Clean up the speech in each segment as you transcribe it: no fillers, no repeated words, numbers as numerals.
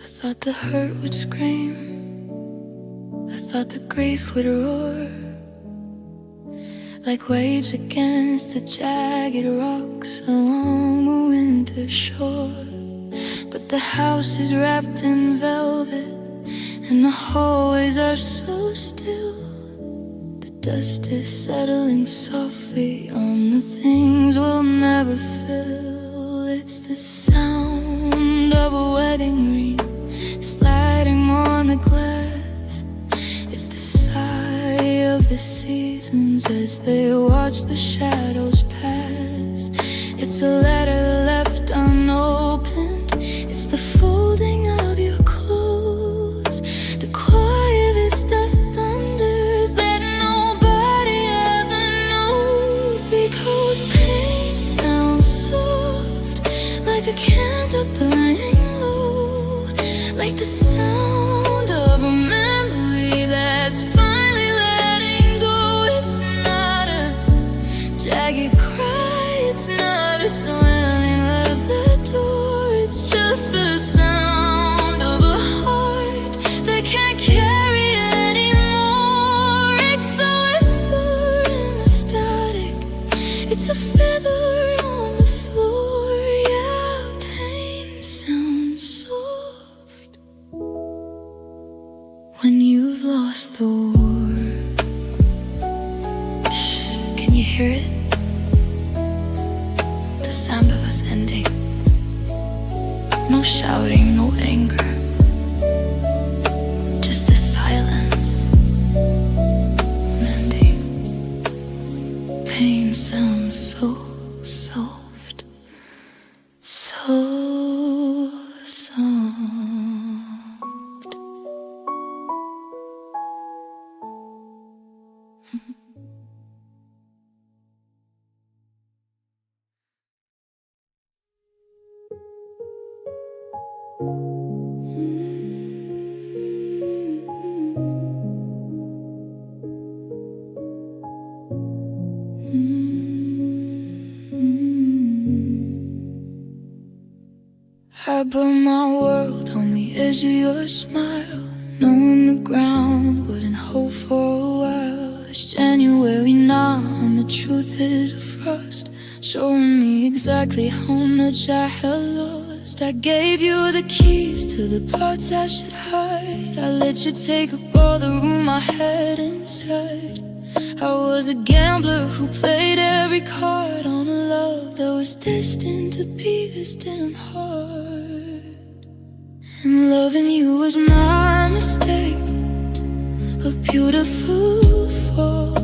I thought the hurt would scream, I thought the grief would roar like waves against the jagged rocks along a winter shore. But the house is wrapped in velvet and the hallways are so still. The dust is settling softly on the things we'll never fill. It's the sound of a wedding ring sliding on the glass. It's the sigh of the seasons as they watch the shadows pass. It's a letter left unopened. It's the folding of your clothes, the quietest of thunders that nobody ever knows. Because pain sounds soft, like a candle burning low, like the sound of a memory that's finally letting go. It's not a jagged cry, it's not a slamming of the door. It's just the sound of a heart that can't carry anymore. It's a whisper in the static, it's a feather on the floor. Yeah, pain sounds soft when you've lost the war. Shh, can you hear it? The sound of us ending. No shouting, no anger, just the silence mending. Pain sounds so soft, so soft. I built my world on the edge of your smile, knowing the ground wouldn't hold for a while. It's January now and the truth is a frost, showing me exactly how much I had lost. I gave you the keys to the parts I should hide. I let you take up all the room I had inside. I was a gambler who played every card on a love that was destined to be this damn hard. And loving you was my mistake, a beautiful fall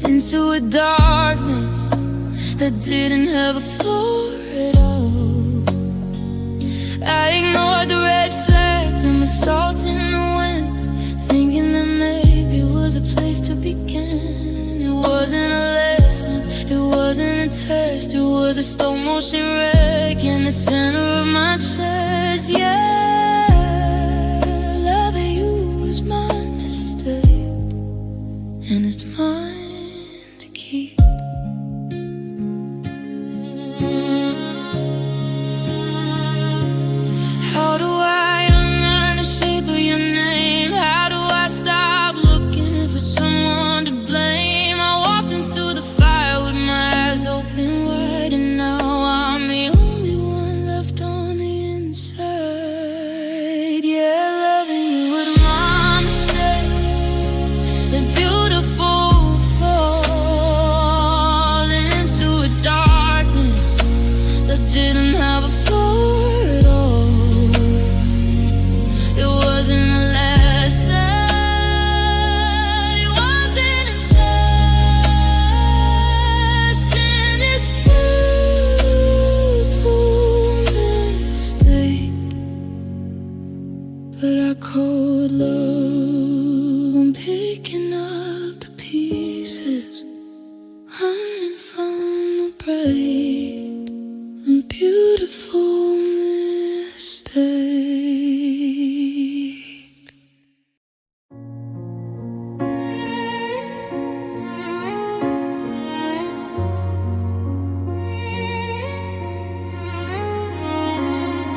into a darkness that didn't have a floor at all. I ignored the red flags and the salt in the wind, thinking that maybe it was a place to begin. It wasn't a lesson, it wasn't a test, it was a slow motion wreck in the center of my chest. Yeah, loving you was my mistake, and it's mine to keep. How do I unlearn the shape of your name? How do I stop looking for someone to blame? I walked into the fire with my eyes open wide, and now I'm the only one left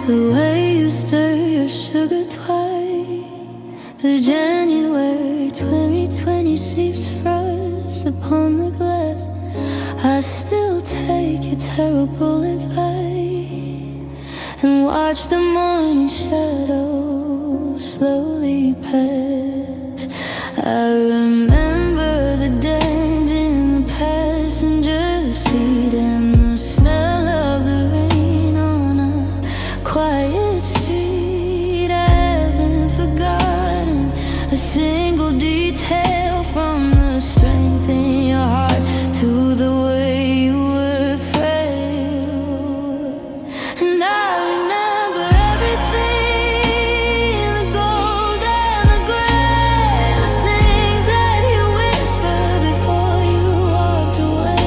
The way you stir your sugar twice. The January 2020 seeps frost upon the glass. I still take your terrible advice and watch the morning shadows slowly pass. I remember the dent in the passenger seat and the smell of the rain on a quiet street. I haven't forgotten a single detail, from the strength in your heart to the way you were frail. And I remember everything, the gold and the gray, the things that you whispered before you walked away.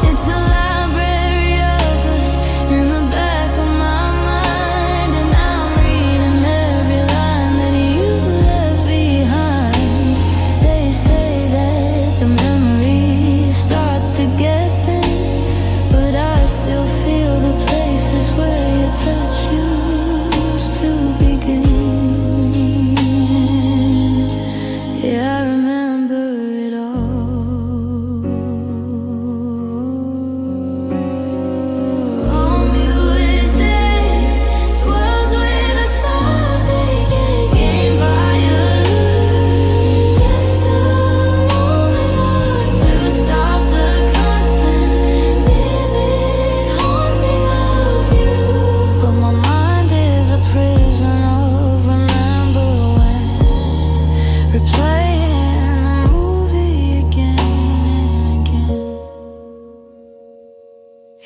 It's a library of us in the back of my mind, and I'm reading every line that you left behind. They say that the memory starts to get thin, but I still feel the places where your touch used to begin. Yeah, I remember it all. Oh, music swells with a soft aching violence. Just a moment or to stop the constant vivid haunting of you. But my mind is a prison of remember when, replaying the movie again and again.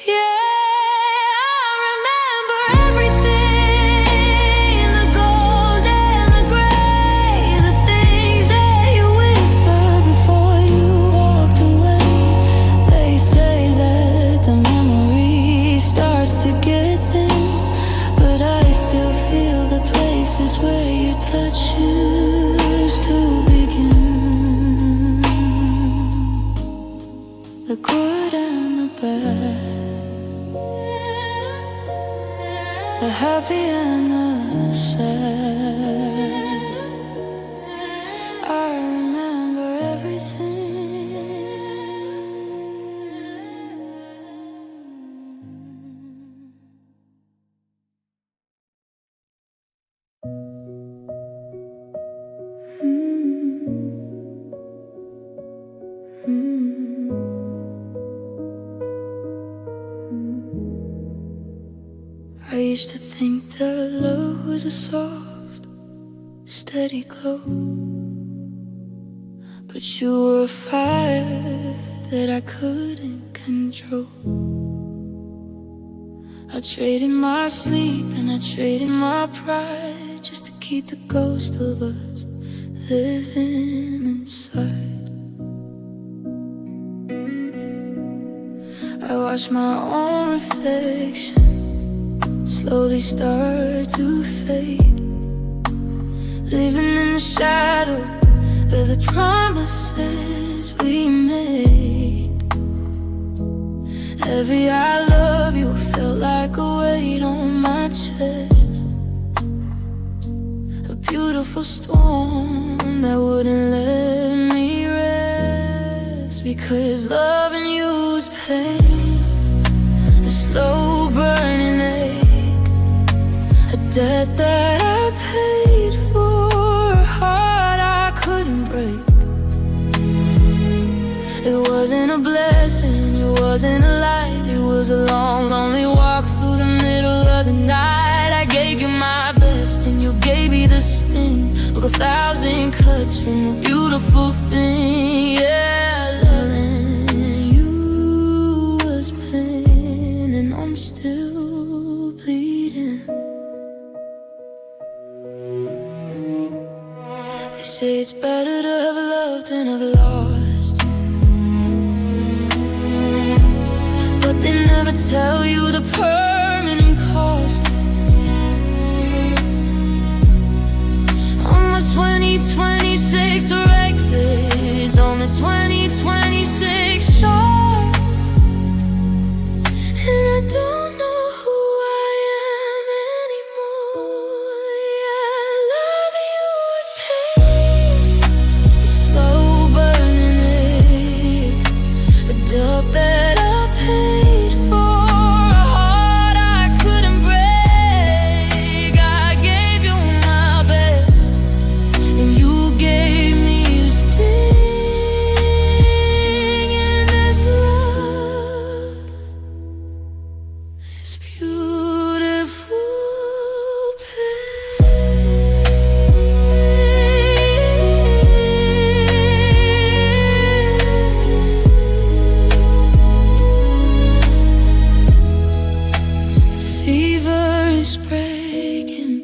Yeah, I remember everything, the gold and the gray, the things that you whispered before you walked away. They say that the memory starts to get thin, but I still feel the places where your touch used to begin. The good and the bad, the happy and the sad. I remember everything. I used to think that love was a soft, steady glow, but you were a fire that I couldn't control. I traded my sleep and I traded my pride just to keep the ghost of us living inside. I watched my own reflection slowly start to fade, living in the shadow of the promises we made. Every I love you felt like a weight on my chest, a beautiful storm that wouldn't let me rest. Because loving you was pain, a slow burning ache, a debt that I paid for, a heart I couldn't break. It wasn't a blessing, it wasn't a light, it was a long, lonely walk through the middle of the night. I gave you my best and you gave me the sting of 1,000 cuts from a beautiful thing. Yeah, loving you was pain, and I'm still bleeding. They say it's better to have loved than have lost, but they never tell you the permanent cost. On the 2026 records, on the 2026 chart, and I don't know who I am is breaking,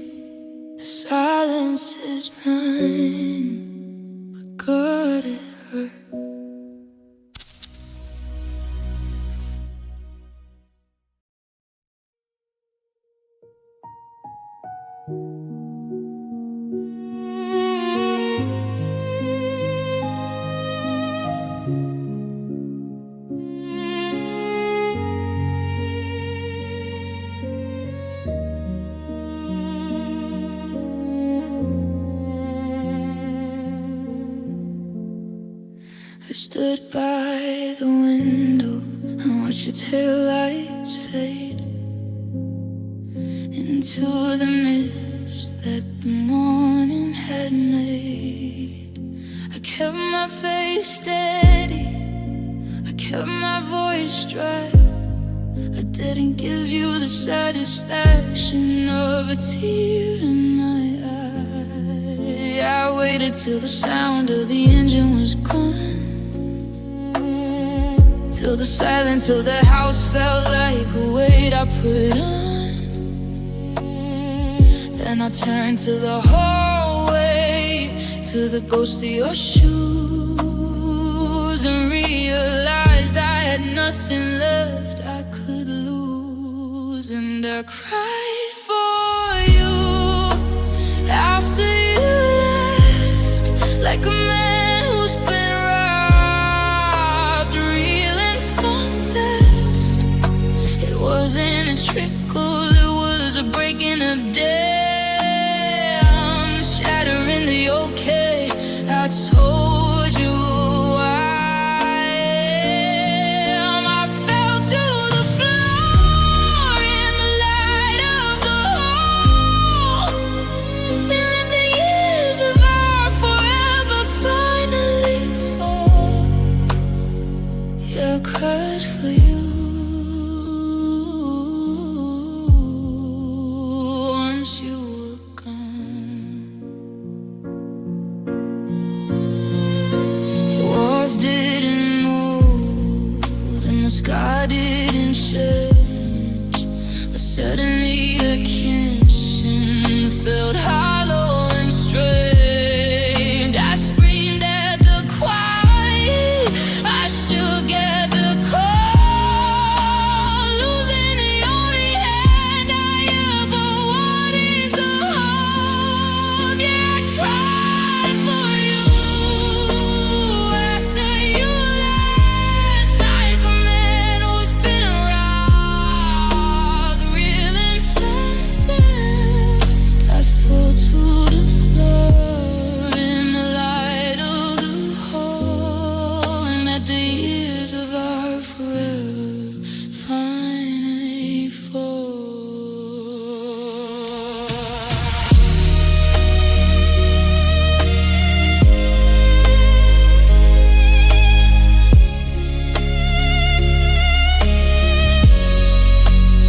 the silence is mine. But God, it hurt. I stood by the window and watched your taillights fade into the mist that the morning had made. I kept my face steady, I kept my voice dry. I didn't give you the satisfaction of a tear in my eye. I waited till the sound of the engine was gone, till the silence of the house felt like a weight I put on. Then I turned to the hallway, to the ghost of your shoes, and realized I had nothing left I could lose. And I cried for you after you left, like a man who's been robbed, reeling from theft. It wasn't a trickle, it was a breaking of dam, shattering the okay. I told you I am. I fell to the floor in the light of the hall, and let the years of our forever finally fall. Yeah, I cried for you once you were gone. Your walls didn't move and the sky didn't change, but suddenly the kitchen felt hollow and strained. I screamed at the quiet, I shook at the cold, losing the only hand I ever wanted to hold. Yeah, I cried for you after you left, like a man who's been robbed, reeling from theft. I fell to the floor in the light of the hall, and let the years of our forever finally fall.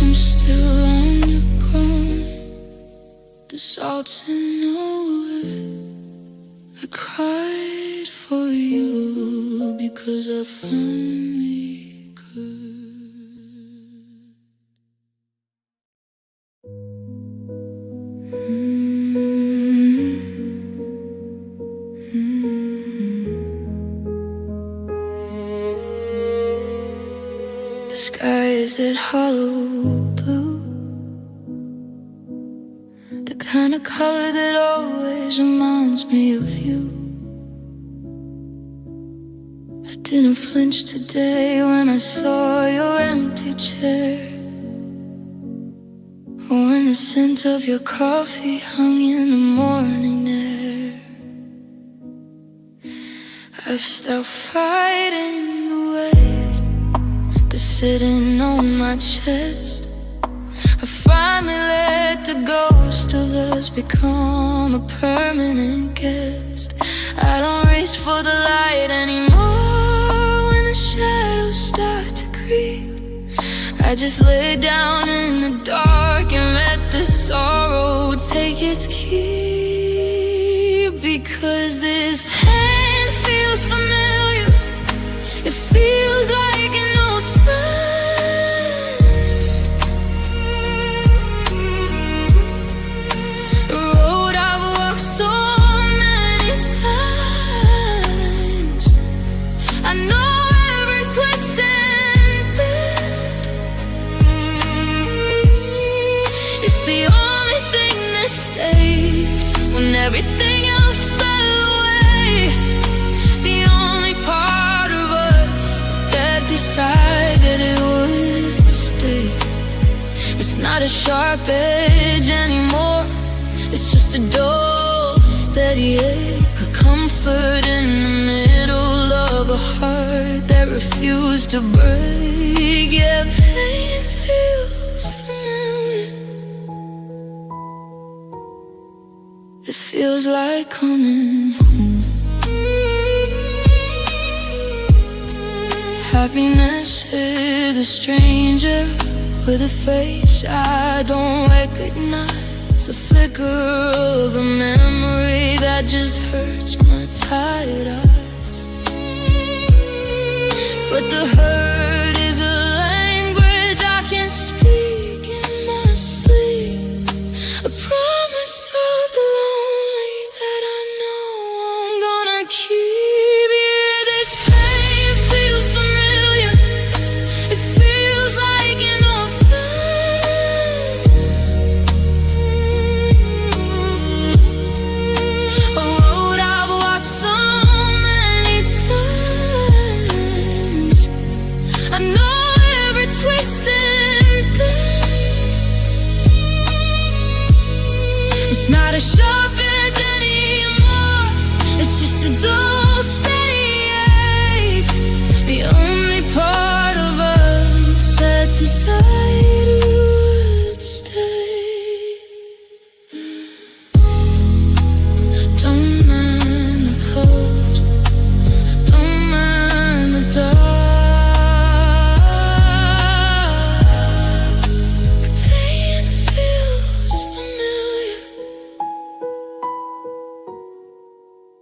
I'm still on the ground, the salt's in nowhere. I cried for you because I finally could. The sky is that hollow blue, the kind of color that always reminds me of you. I didn't flinch today when I saw your empty chair, or when the scent of your coffee hung in the morning air. I've stopped fighting the weight that's sitting on my chest. I finally let the ghost of us become a permanent guest. I don't reach for the light anymore when the shadows start to creep. I just lay down in the dark and let the sorrow take its keep. Because this pain feels familiar, it feels like an old friend. the only thing that stayed when everything else fell away. The only part of us that decided it would stay. It's not a sharp edge anymore, it's just a dull, steady ache, a comfort in the middle of a heart that refused to break. Yeah, pain feels familiar. It feels like coming home. Happiness is a stranger with a face I don't recognize, a flicker of a memory that just hurts my tired eyes. But the hurt is a language I can speak in my sleep, a promise of the lonely that I know I'm gonna keep. Yeah, this pain feels familiar. It feels like an old friend, a road I've walked so many times. I know every twist and turn. It's not a sharp edge anymore, it's just a dull, steady ache. The only part of us that decided would stay. Don't mind the cold, don't mind the dark. Pain feels familiar.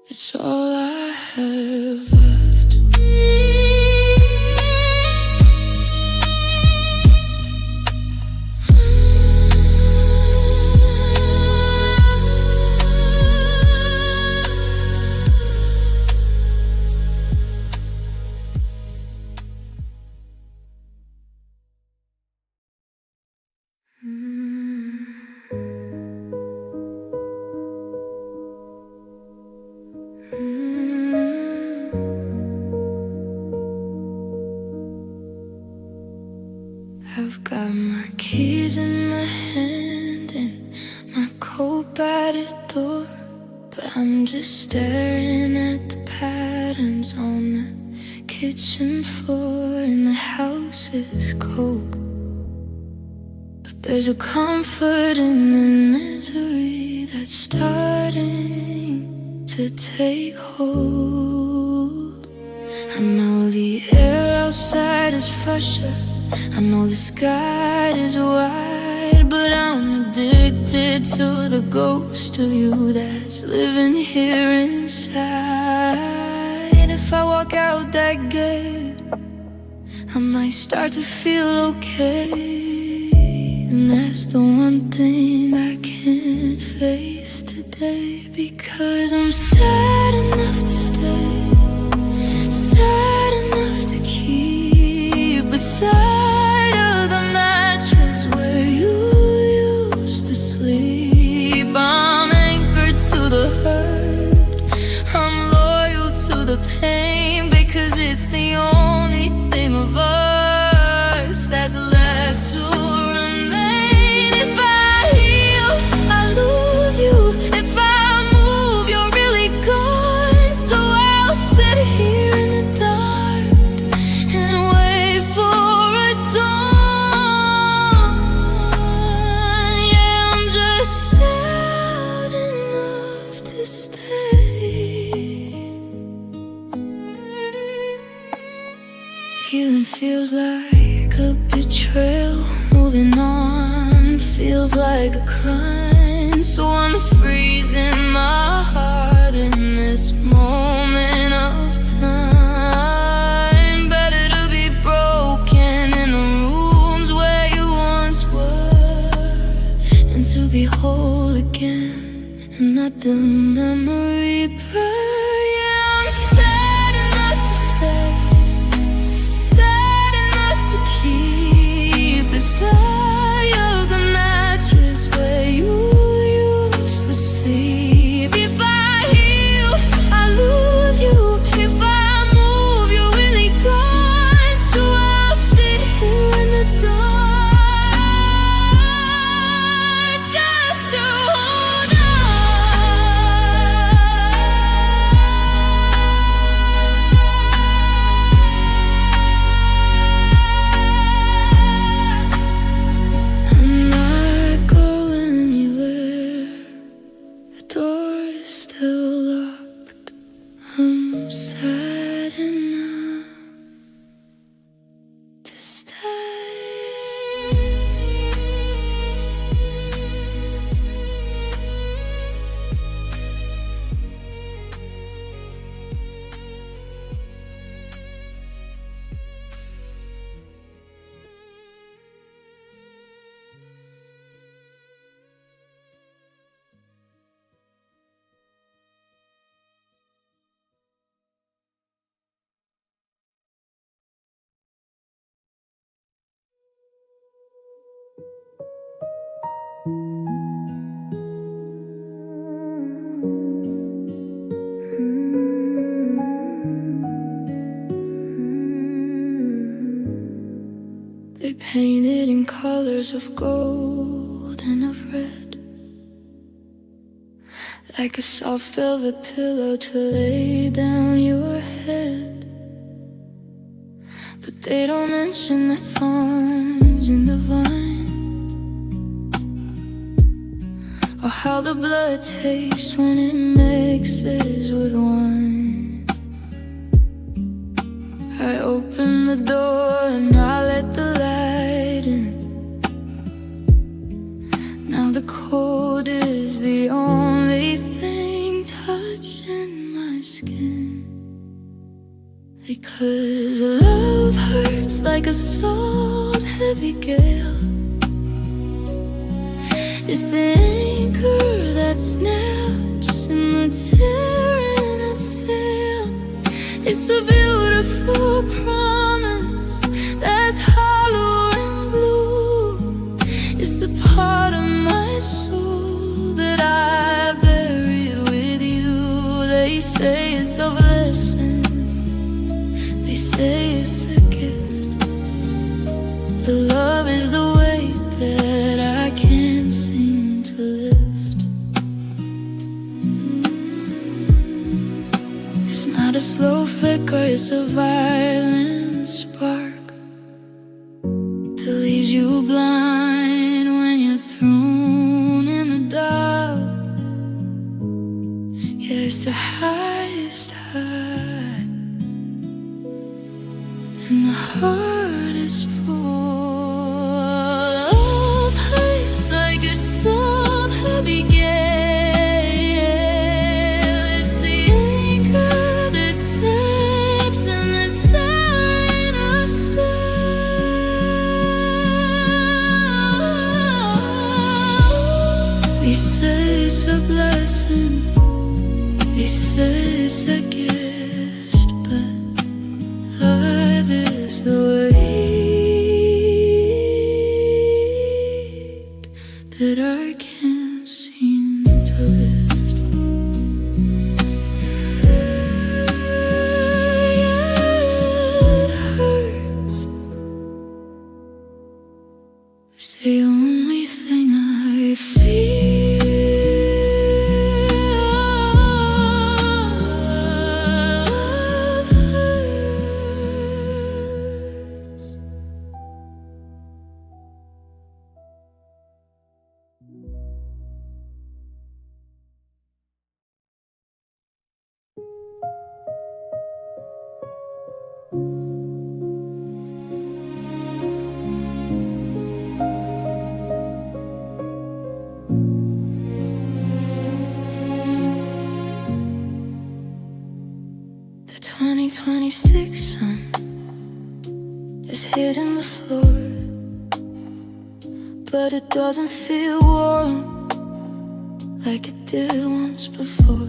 It's all I have left. I've got my keys in my hand and my coat by the door, but I'm just staring at the patterns on the kitchen floor, and the house is cold. But there's a comfort in the misery that's starting to take hold. I know the air outside is fresher, I know the sky is wide, but I'm addicted to the ghost of you that's living here inside. If I walk out that gate, I might start to feel okay, and that's the one thing I can't face today. Because I'm sad enough to stay, sad enough to keep beside of the mattress where you used to sleep. I'm anchored to the hurt, I'm loyal to the pain, because it's the only thing of us that's left to remain. If I heal, I lose you. If I move, you're really gone. So I'll sit here in the dark and wait for a dawn. Yeah, I'm just sad enough to stay. Healing feels like a betrayal, moving on feels like a crime. So I'm freezing my heart in this moment of time. Better to be broken in the rooms where you once were, and to be whole again and let the memory burn. Yeah, I'm sad enough to stay, sad enough to keep beside of the mattress just to hold on. I'm not going anywhere. The door is still locked. I'm sad enough to stay. They painted in colors of gold and of red, like a soft velvet pillow to lay down your head. But they don't mention the thorns in the vine, or how the blood tastes when it mixes with wine. I open the door and I let the light in. Now the cold is the only thing touching my skin, because love hurts like a salt heavy gale. It's the anchor that snaps in the tear in its sail. It's a beautiful promise that's hollow and blue. It's the part of my soul that I buried with you. They say it's a blessing, they say it's a gift. The love is the weight that I can't seem to lift. It's not a slow flicker, it's a violent spark that leaves you blind when you're thrown in the dark. Yeah, it's the highest high, and the heart is full. Love hurts like a salt heavy gale. It's the anchor that snaps in the time of sail. They say it's a blessing, they say it's a gift, but love is the weight that I can't seem to lift. It hurts. It's the only thing I feel. Love hurts. The 2026 sun is hitting the floor, but it doesn't feel warm like it did once before.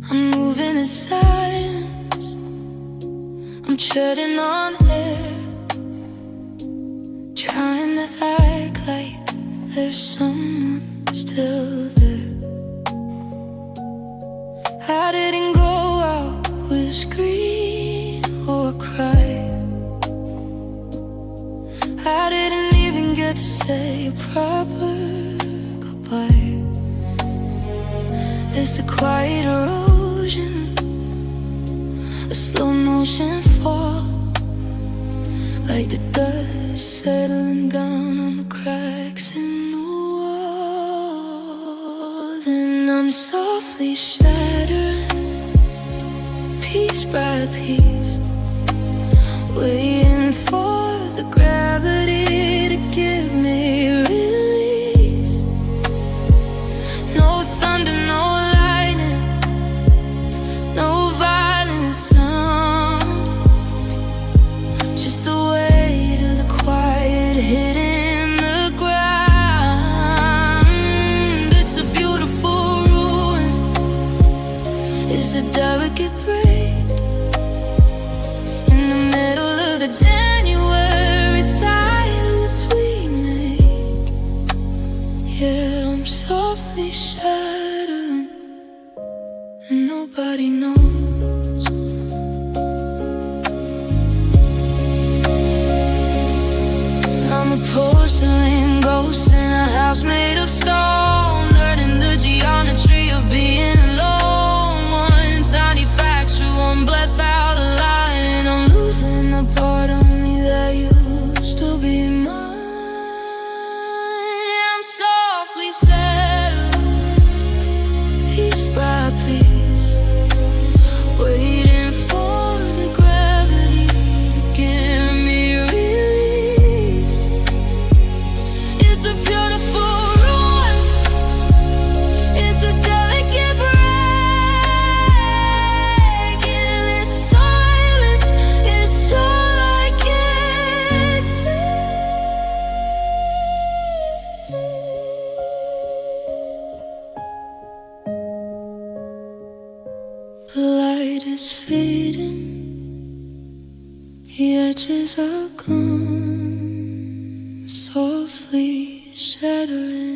I'm moving in silence, I'm treading on air, trying to act like there's someone still there. I didn't go out with a scream or a cry. I didn't even get to say say a proper goodbye. It's a quiet erosion, a slow motion fall, like the dust settling down on the cracks in the walls. And I'm softly shattering, piece by piece, waiting for the gravity to give me release. No thunder, no lightning, no violent sound, just the weight of the quiet hitting the ground. It's a beautiful ruin, it's a delicate break in the middle of the January silence we made. Yeah, I'm softly shattered and nobody knows. I'm a porcelain ghost in a house made of stone, learning the geometry of being alone. One tiny fracture, one breath out of line. I'm losing the part of me that used to be mine. I'm softly settled, piece by piece, waiting for the gravity to give me release. It's a beautiful ruin, it's a delicate break in this silence. It's all I can take. The light is fading, the edges are gone, softly shattering.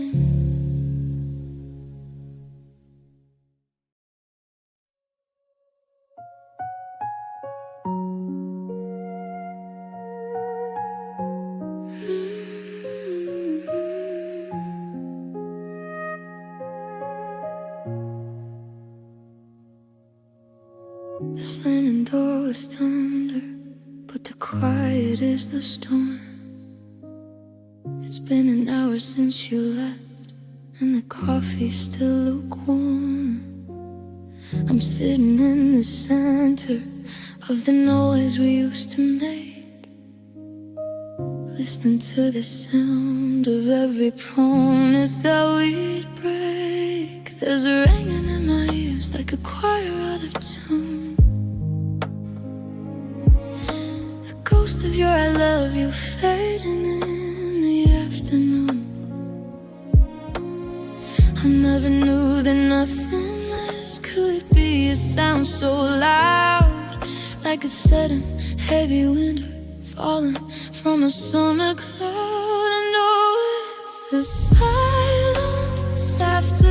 The slamming door is thunder, but the quiet is the storm. It's been an hour since you left, and the coffee's still lukewarm. I'm sitting in the center of the noise we used to make, listening to the sound of every promise that we'd break. There's a ringing in my ears like a choir out of tune, the ghost of your I love you fading in the afternoon. I never knew that nothing less could be. It sounds so loud, like a sudden heavy winter falling from a summer cloud. I know it's the silence after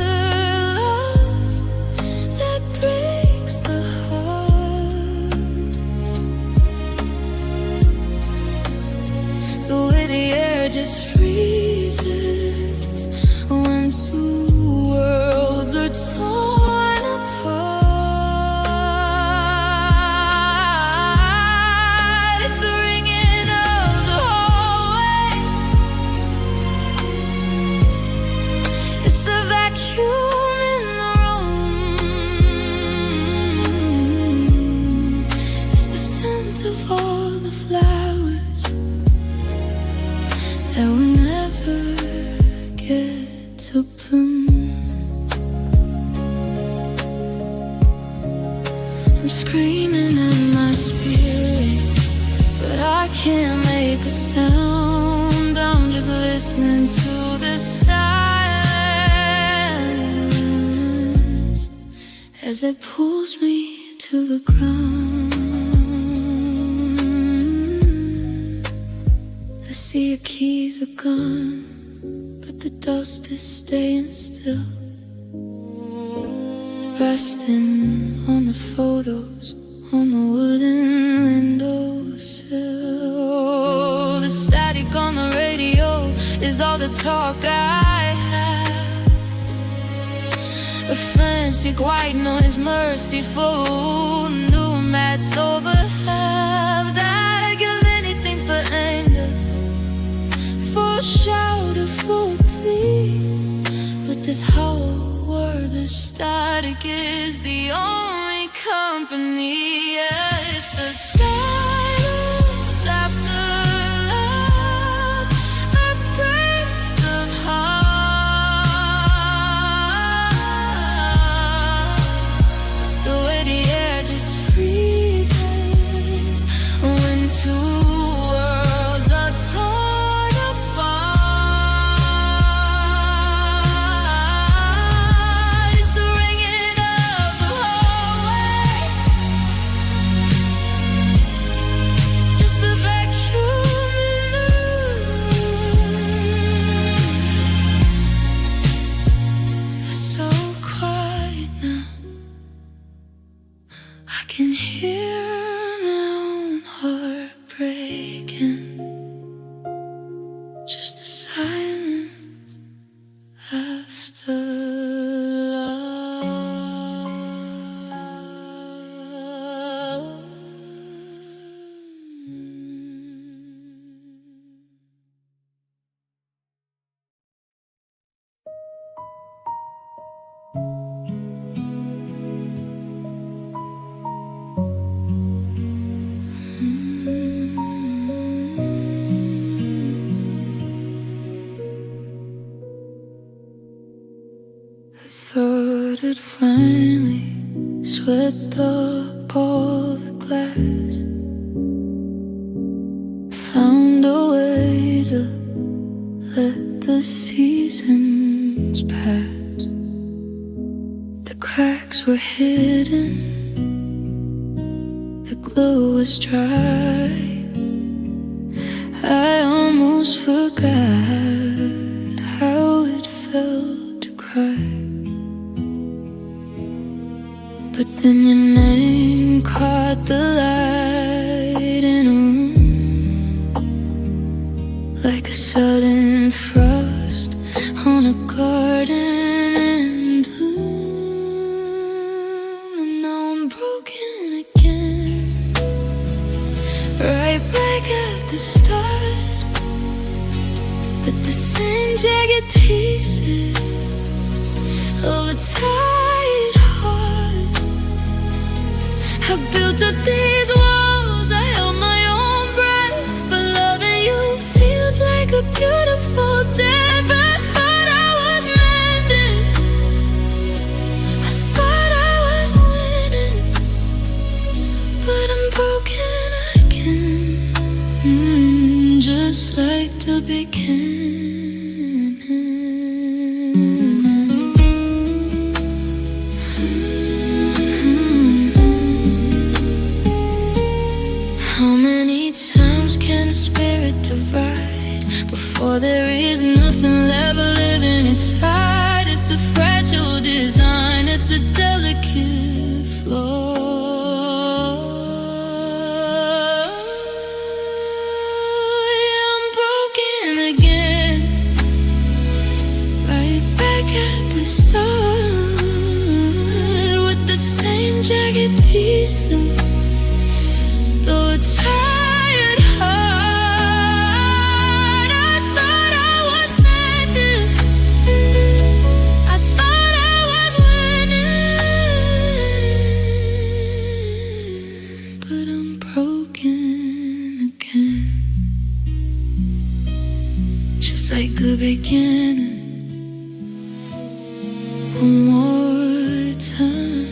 love that breaks the heart, the way the air just freezes when two worlds are torn apart. It's the ringing of the hallway, it's the vacuum in the room, it's the scent of all the flowers that will never get to bloom. I'm screaming at my spirit, but I can't make a sound. I'm just listening to the silence as it pulls me to the ground. I see your keys are gone, but the dust is staying still, resting on the photos on the wooden windowsill. The static on the radio is all the talk I have. The frantic white noise, merciful, new mats over half. That gives anything for anger, for shout or for plea. But this whole world is static, is the only company. Yeah, it's the silence after love that breaks the heart. The way the air just freezes when two worlds are torn apart. It's the ringing of the hallway, just the vacuum in the room. It's so quiet now, I can hear my own heart breaking. Just the silence after love. I thought it finally swept up all the glass, found a way to let the seasons pass. The cracks were hidden, the glue was dry. I almost forgot how it felt to cry. But then your name caught the light in a room, like a sudden frost on a garden in bloom. And now I'm broken again, right back at the start, with the same jagged pieces of a tired heart. I built up these walls, I held my own breath, but loving you feels like a beautiful death. I thought I was mending, I thought I was winning, but I'm broken again, just like the beginning. How many times can a spirit divide before there is nothing left living inside? It's a fragile design, it's a delicate flaw. Yeah, I'm broken again, right back at the start, with the same jagged pieces, though a tired heart. I thought I was mending, I thought I was winning, but I'm broken again, just like the beginning. One more time,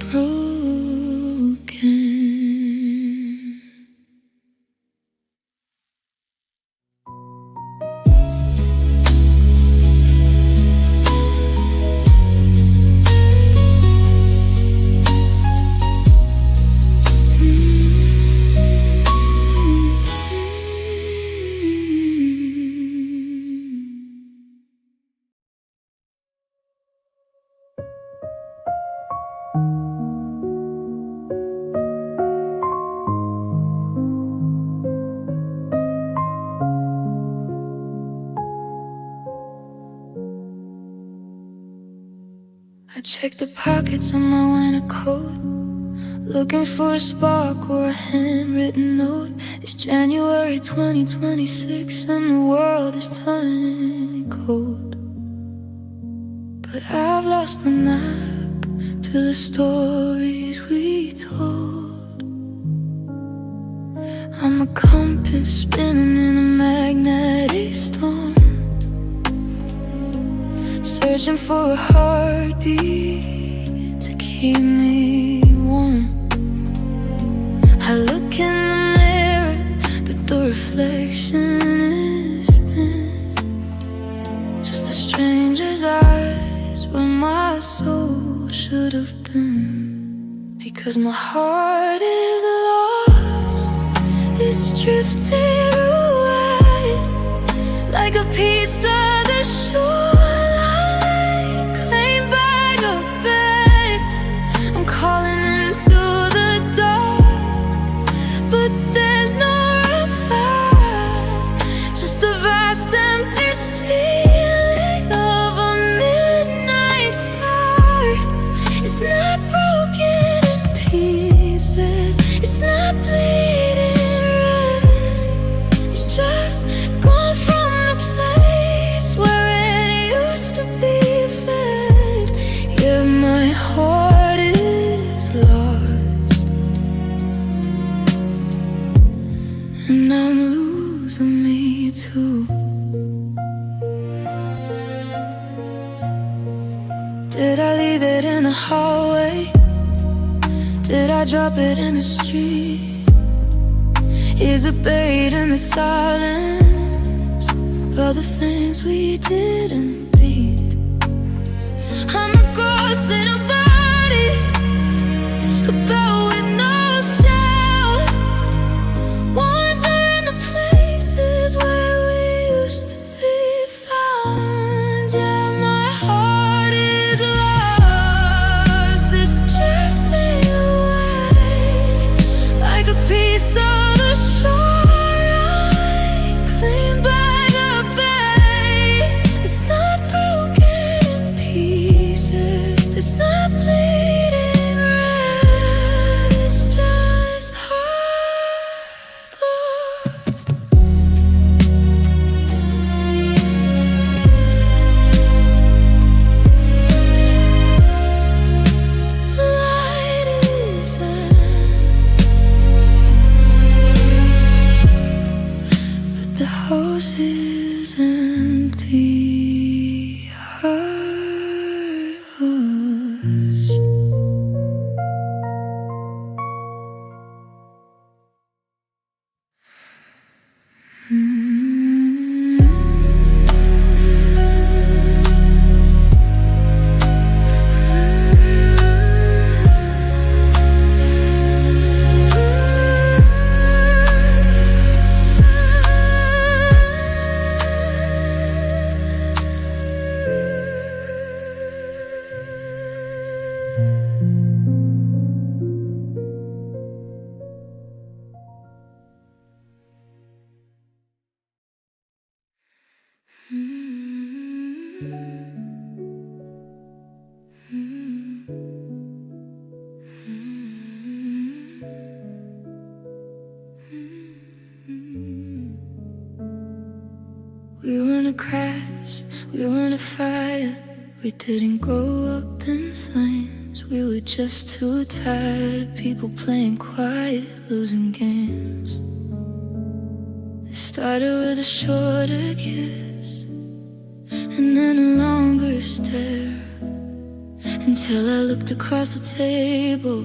broken. I checked the pockets of my winter coat, looking for a spark or a handwritten note. It's January 2026 and the world is turning cold, but I've lost the map to the stories we told. I'm a compass spinning in a magnetic storm, searching for a heartbeat to keep me warm. I look in the mirror, but the reflection is thin, just a stranger's eyes where my soul should have been. Because my heart is lost, it's drifted away like a piece of the shoreline, claimed by the bay. I'm calling into the dark, but there's no reply, just a vast empty ceiling of a midnight sky. It's not broken in pieces, it's not bleeding red, it's just gone from the place where it used to be fed. Yeah, my heart is lost, and I'm losing me too. Did I leave it in the hallway? Did I drop it in the street? Is it buried in the silence of the things we didn't beat? I'm a ghost in a body, a bell with no sound, wandering the places where we used to be found. Yeah, my heart is lost, it's drifting away like a piece of the shoreline, claimed by the bay. It's not broken in pieces, it's not bleeding red, it's just heart lost. The light is out, but the house is empty, heart lost. We were in a crash, we were in a fire. We didn't go up in flames. We were just too tired, people playing quiet, losing games. It started with a shorter kiss, and then a longer stare, until I looked across the table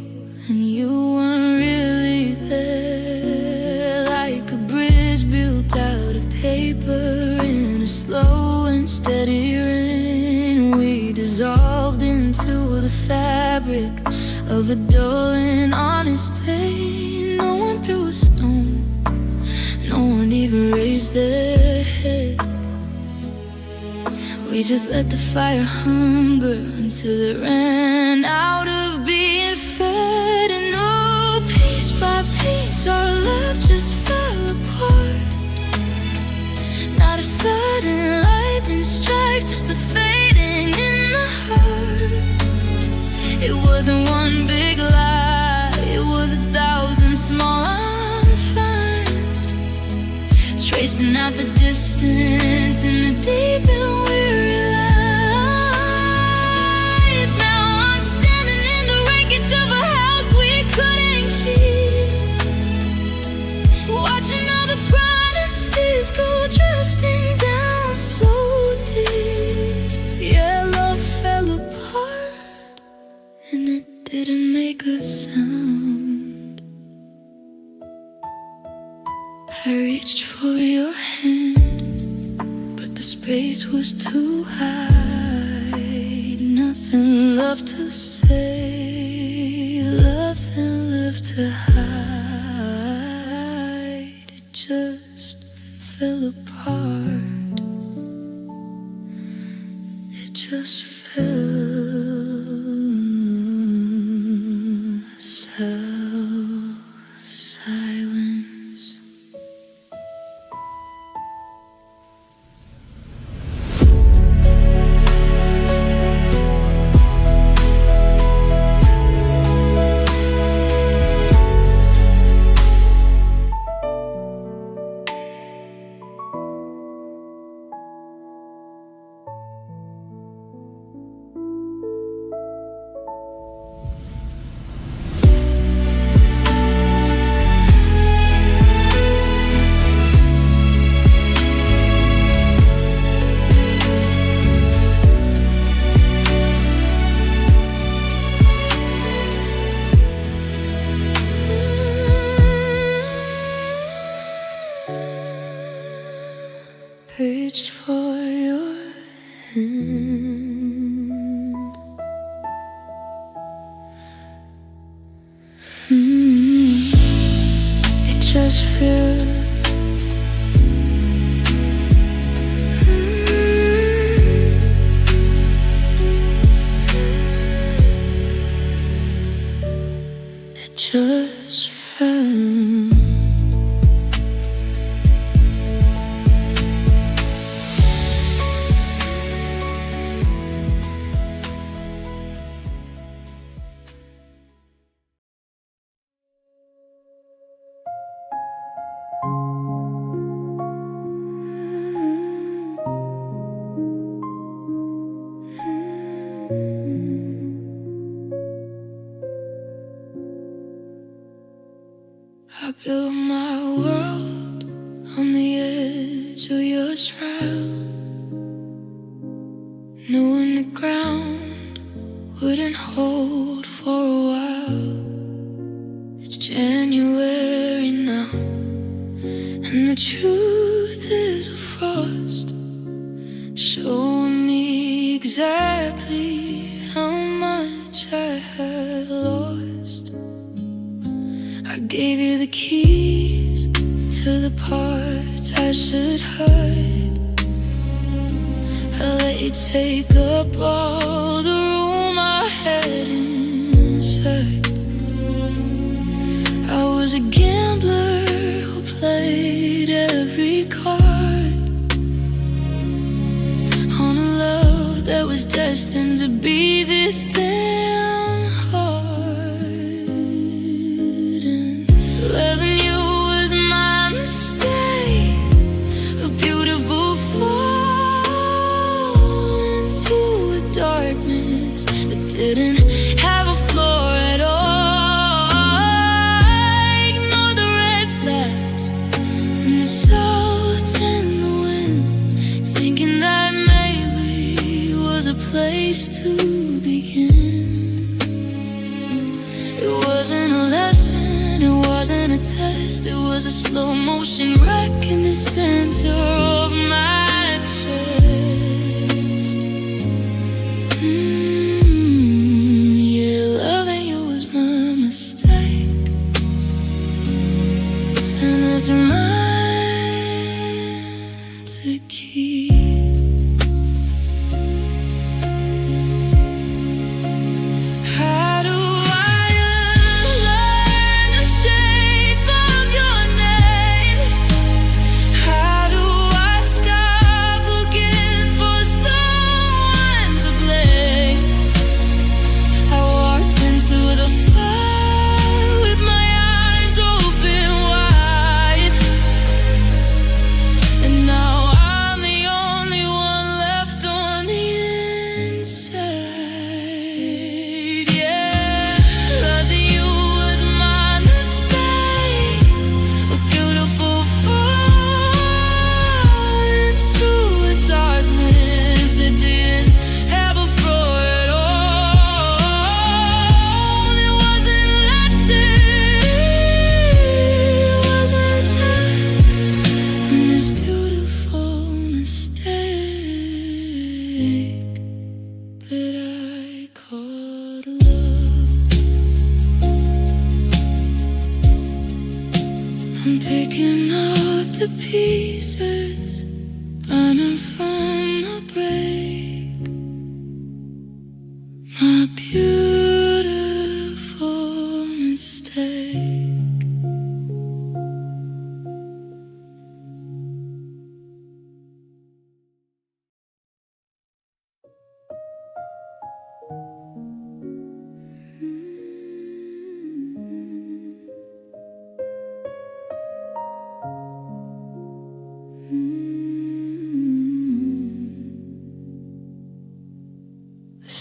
and you weren't really there. Like a bridge built out of paper in a slow and steady rain, we dissolved into the fabric of a dull and honest pain. No one threw a stone, no one even raised their head. We just let the fire hunger until it ran out of being fed. And oh, piece by piece our love just fell apart. Not a sudden lightning strike, just a fading in the heart. wasn't one big lie, it was 1,000 small unfinds, tracing out the distance in the deep and weary lights. Now I'm standing in the wreckage of a house we couldn't keep, watching all the promises go drifting down so deep. Yeah, love fell apart and it didn't make a sound. I reached for your hand, but the space was too high. Nothing left to say, nothing left to hide. It just fell apart. It just fell. Silence. Reached for your hand. It just feels. It just fell. I built my world on the edge of your smile, knowing the ground wouldn't hold for a while. It's January now, and the truth is a frost, showing me exactly how much I had lost. I gave you the keys to the parts I should hide. I let you take up all the room I had inside. I was a gambler who played every card on a love that was destined to be this damn hard. Loving you was my mistake, a beautiful fall into a darkness that didn't have a floor at all. I ignored the red flags and the salt and the wind, thinking that maybe was a place to begin. It wasn't a lesson, it wasn't a test, it was a slow motion wreck in the center of my chest. Yeah, loving you was my mistake, and it's mine to keep. Stop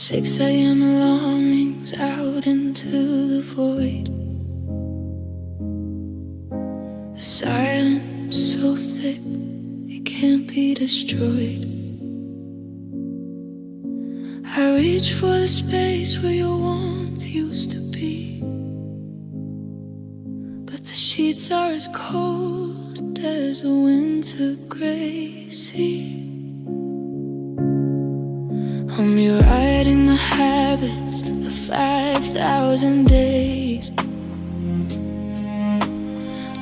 6 a.m. alarm rings out into the void. The silence so thick it can't be destroyed. I reach for the space where your warmth used to be, but the sheets are as cold as a winter gray sea. I'm rewriting the habits of 5,000 days,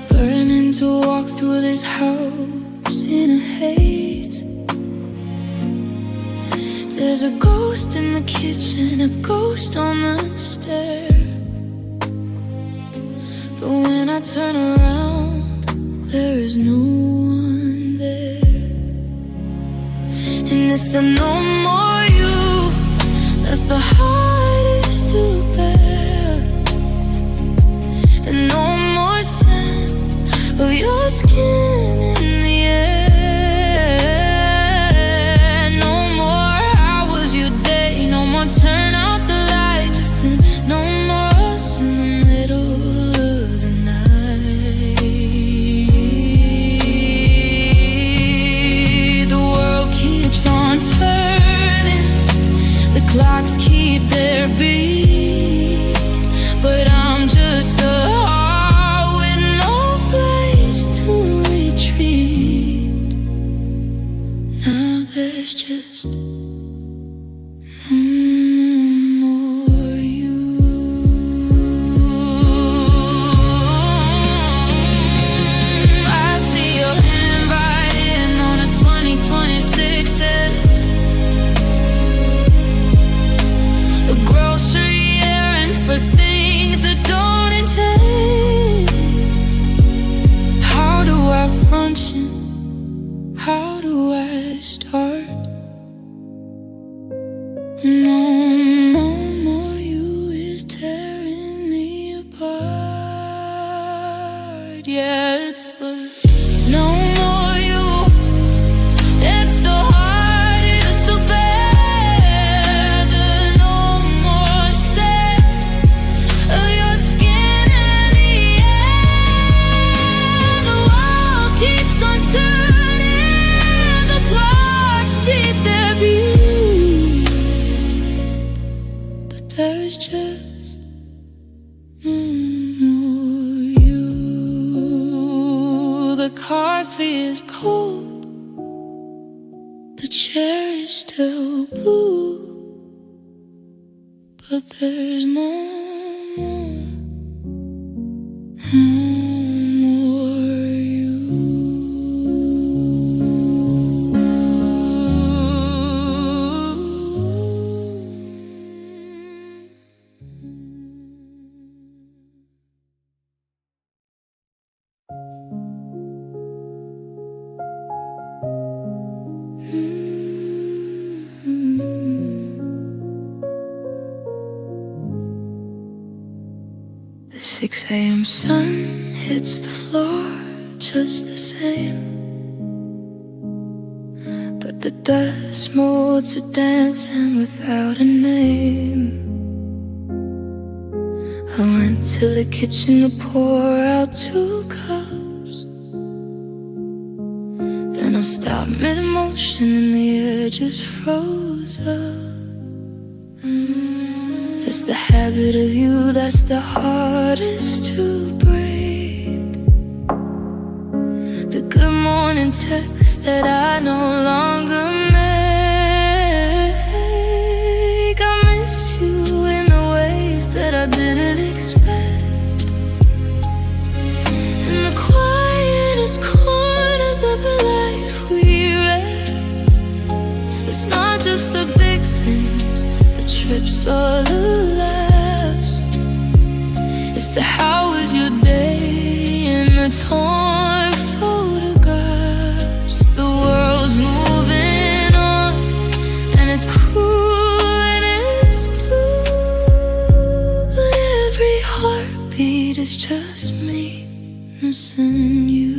learning to walk through this house in a haze. There's a ghost in the kitchen, a ghost on the stair, but when I turn around, there is no one there. And it's the no more you that's the hardest to bear. And no more scent of your skin in the air. No more how was your day, no more turn out the light, just then no more us in the middle of the night. The world keeps on turning, the clocks keep their beat, but I'm just a heart with no place to retreat. Now there's just no more you. I see your handwriting on a 2026 list, a grocery errand for things that don't taste. How do I function? How do I start? No more you is tearing me apart. Yeah, it's the no more you. It's the hardest to bear. The no more scent of your skin in the air. The world keeps on turning, the clocks keep their beat, but there's just no more you. The coffee is cold, the chair is still blue, but there's more you. The 6 a.m. sun hits the floor just the same, but the dust motes are dancing without a name. I went to the kitchen to pour out 2 cups, then I stopped mid-motion and the air just froze up. It's the habit of you that's the hardest to break, the good morning text that I no longer make. I miss you in the ways that I didn't expect, in the quietest corners of the life we wrecked. It's not just the big things, the trips or the laughs, it's the how was your day and the torn photographs. The world's moving on and it's cruel and it's blue, but every heartbeat is just me missing you.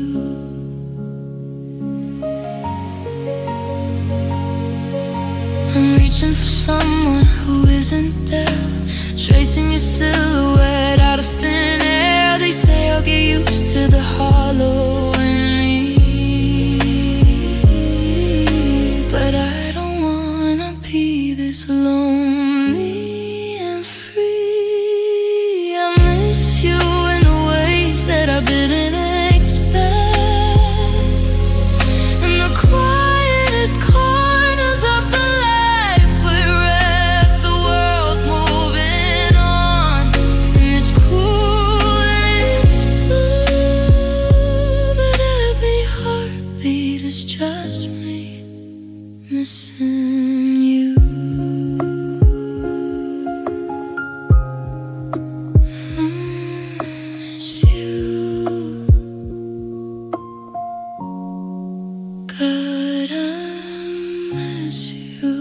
I'm reaching for someone who isn't there, tracing your silhouette out of thin air. They say I'll get used to the hollow in me, but I don't wanna be this lonely and free. I miss you in the ways that I didn't expect, in the quietest corners of the life we're at. The world's moving on, and it's cool and it's blue, but every heartbeat is just me missing you. Miss you. God, I miss you.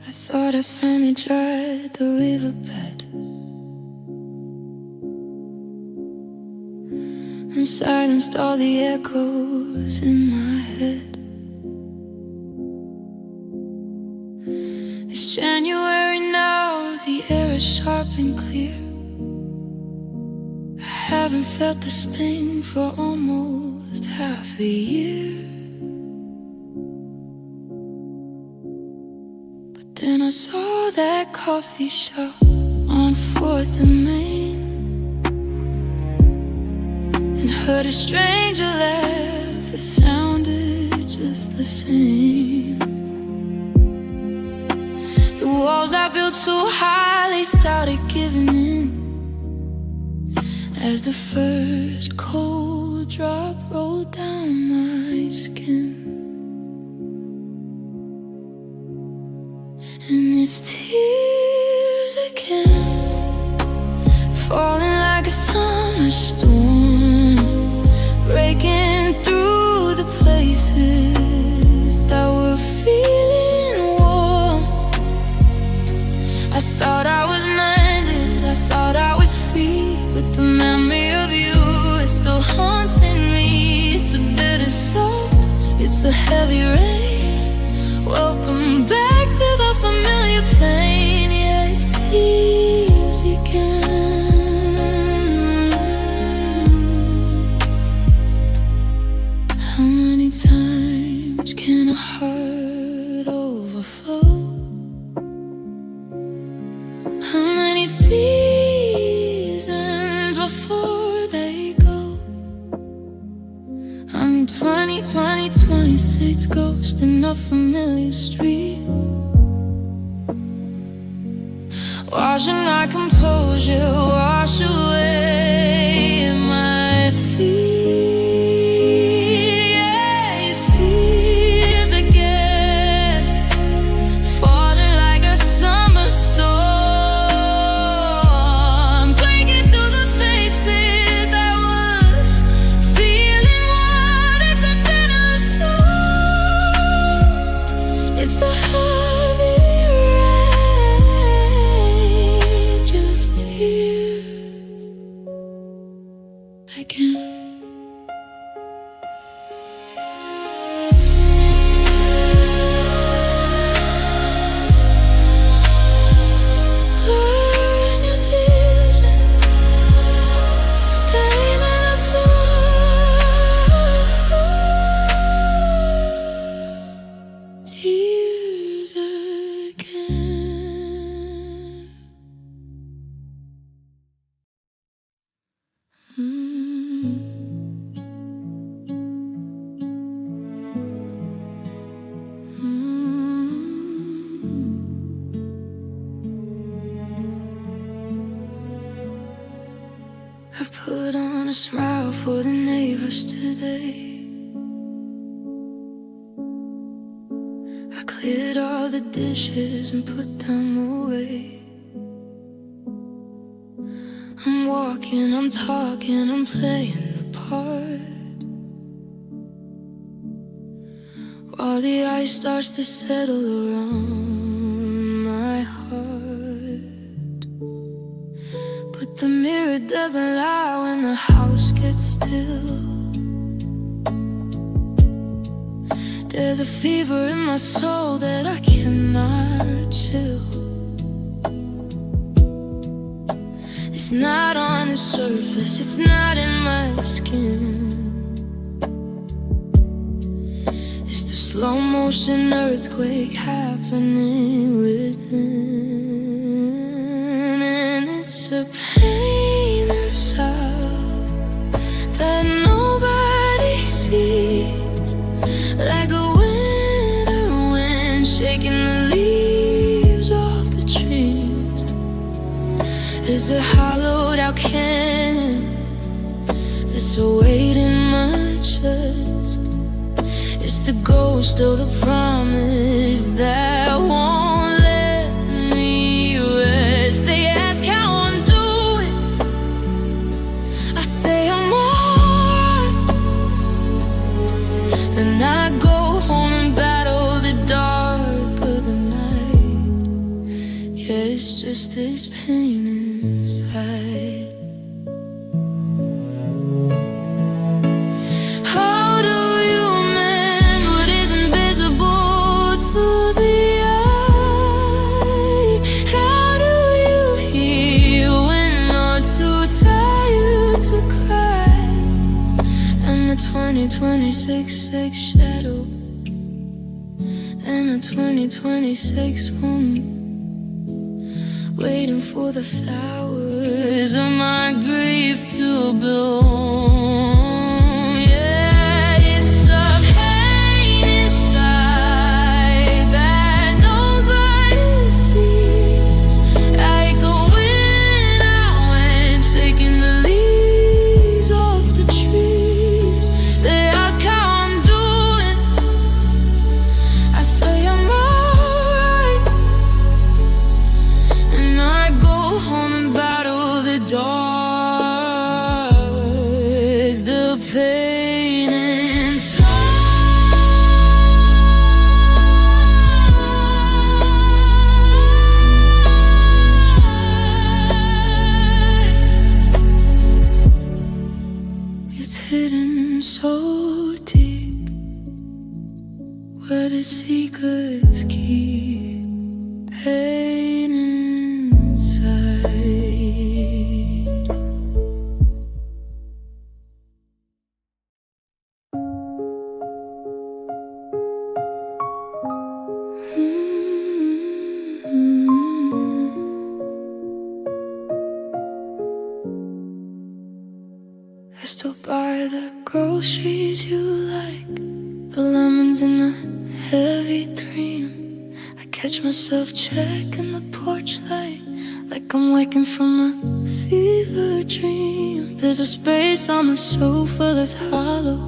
I thought I finally tried the riverbed and silenced all the echoes in my head. It's January now, the air is sharp and clear. I haven't felt the sting for almost half a year. Then I saw that coffee shop on 4th and Main, and heard a stranger laugh. It sounded just the same. The walls I built so high, they started giving in as the first cold drop rolled down my skin. And it's tears again, falling like a summer storm, breaking through the places that were feeling warm. I thought I was mended, I thought I was free, but the memory of you is still haunting me. It's a bitter salt, it's a heavy rain. Welcome back to the familiar pain. Yeah, it's tears again. How many times can a heart overflow? How many seasons before they go? I'm 20, 26, ghost in a familiar street, watching my composure wash away my feet. Yeah, it sees again, falling like a summer storm, breaking through the faces that were feeling what. It's a bitter salt, it's a heavy rain, just tears again. Blurring your vision, staying in the floor. Tears again. I put on a smile for the neighbors today. I cleared all the dishes and put them away. I'm walking, I'm talking, I'm playing a part. while the ice starts to settle around my heart. But the mirror doesn't lie when the house gets still. There's a fever in my soul that I cannot chill. It's not on the surface, it's not in my skin. It's the slow motion earthquake happening within. And it's a pain inside that nobody sees, like a winter wind shaking the leaves off the trees. It's a hollowed out can that's a weight in my chest. It's the ghost of the promise that won't let me rest. They ask how I'm doing, I say I'm alright. And I go home and battle the dark of the night. Yeah, it's just this pain inside. How do you mend what is invisible to the eye? How do you heal when you're too tired to cry? And the 2026 shadow, and the 2026 moon, waiting for the flowers of my grief to bloom. Yeah, it's a pain inside that nobody sees, like a wind out when shaking the leaves off the trees. They ask how I'm doing, I say I'm alright. And I go home and battle the dark, the pain inside. It's hidden so deep, where the secrets keep pain inside. I still buy the groceries you like, the lemons in the heavy cream. I catch myself checking the porch light, like I'm waking from a fever dream. There's a space on the sofa that's hollow,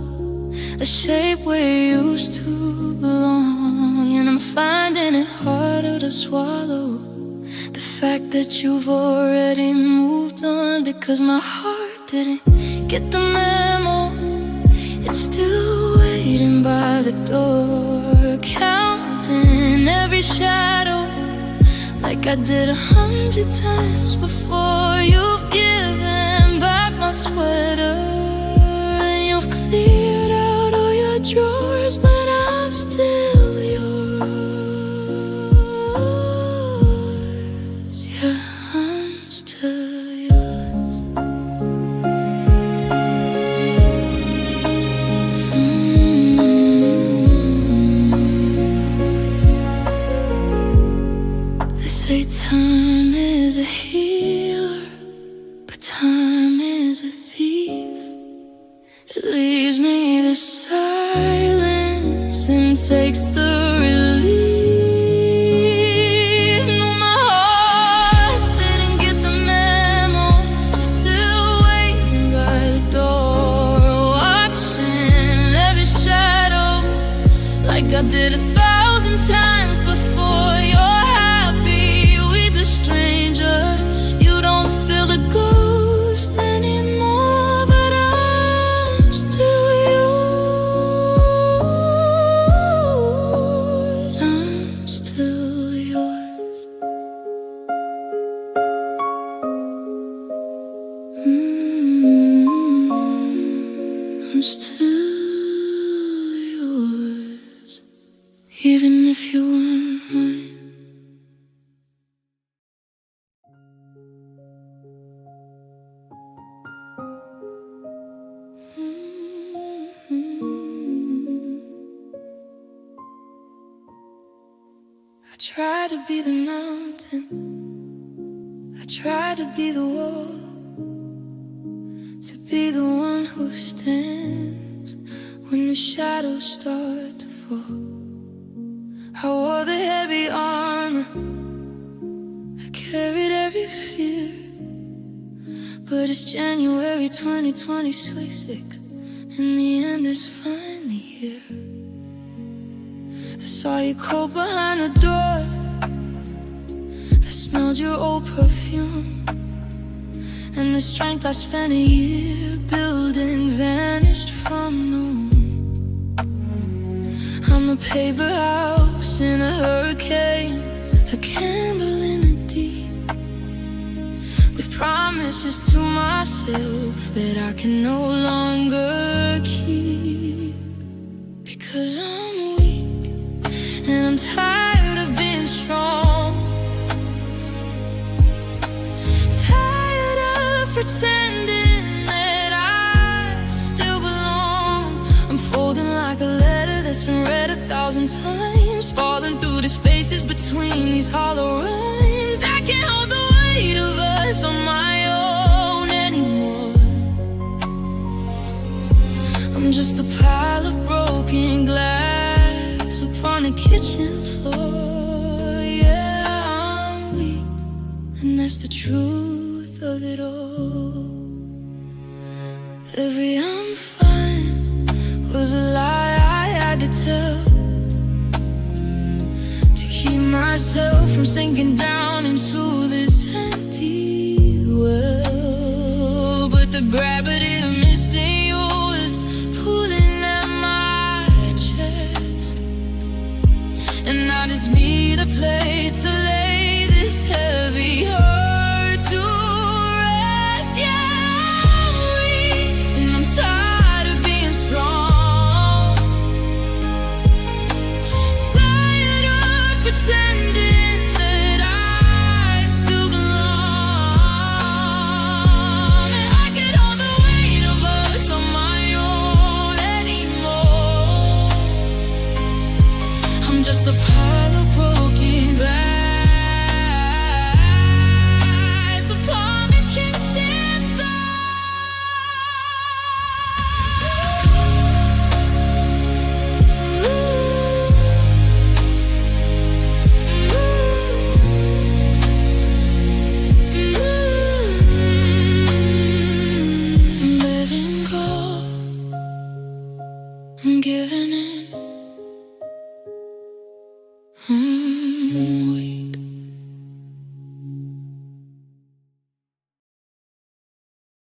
a shape where you used to belong. And I'm finding it harder to swallow the fact that you've already moved on, because my heart didn't get the memo. It's still waiting by the door, counting every shadow, like I did 100 times before. You've given back my sweater, and you've cleared out all your drawers, but I'm still yours. Yeah, I'm still yours. They say time is a healer, but time is a thief. It leaves me the silence and takes the relief. No, my heart didn't get the memo, just still waiting by the door, watching every shadow, like I did 1,000 times before. You're happy with a stranger, you don't feel the ghost anymore, but I'm still yours. I'm still yours, even if you weren't mine. I try to be the mountain, I try to be the wall, to be the one who stands when the shadows start to fall. I wore the heavy armor, I carried every fear, but it's January 2026, and the end is finally here. I saw you cold behind the door, I smelled your old perfume, and the strength I spent a year building vanished from the room. I'm a paper house in a hurricane, a candle in the deep, with promises to myself that I can no longer keep. Because I'm weak, and I'm tired of being strong, tired of pretending that I still belong. I'm folding like a letter that's been read 1,000 times, falling through the spaces between these hollow rhymes. I can't hold the weight of us on my own anymore. I'm just a pile of broken glass upon the kitchen floor. Yeah, I'm weak, and that's the truth of it all. Every I'm fine was a lie I had to tell, to keep myself from sinking down into this empty well. But the gravity of missing you is pulling at my chest, and I just need a place to lay this heavy heart to rest. Yeah, I'm weak, and I'm tired of being strong, tired of pretending that I still belong. And I can't hold the weight of us on my own anymore. I'm just a pile of broken glass upon the kitchen floor. I'm letting go, I'm giving in.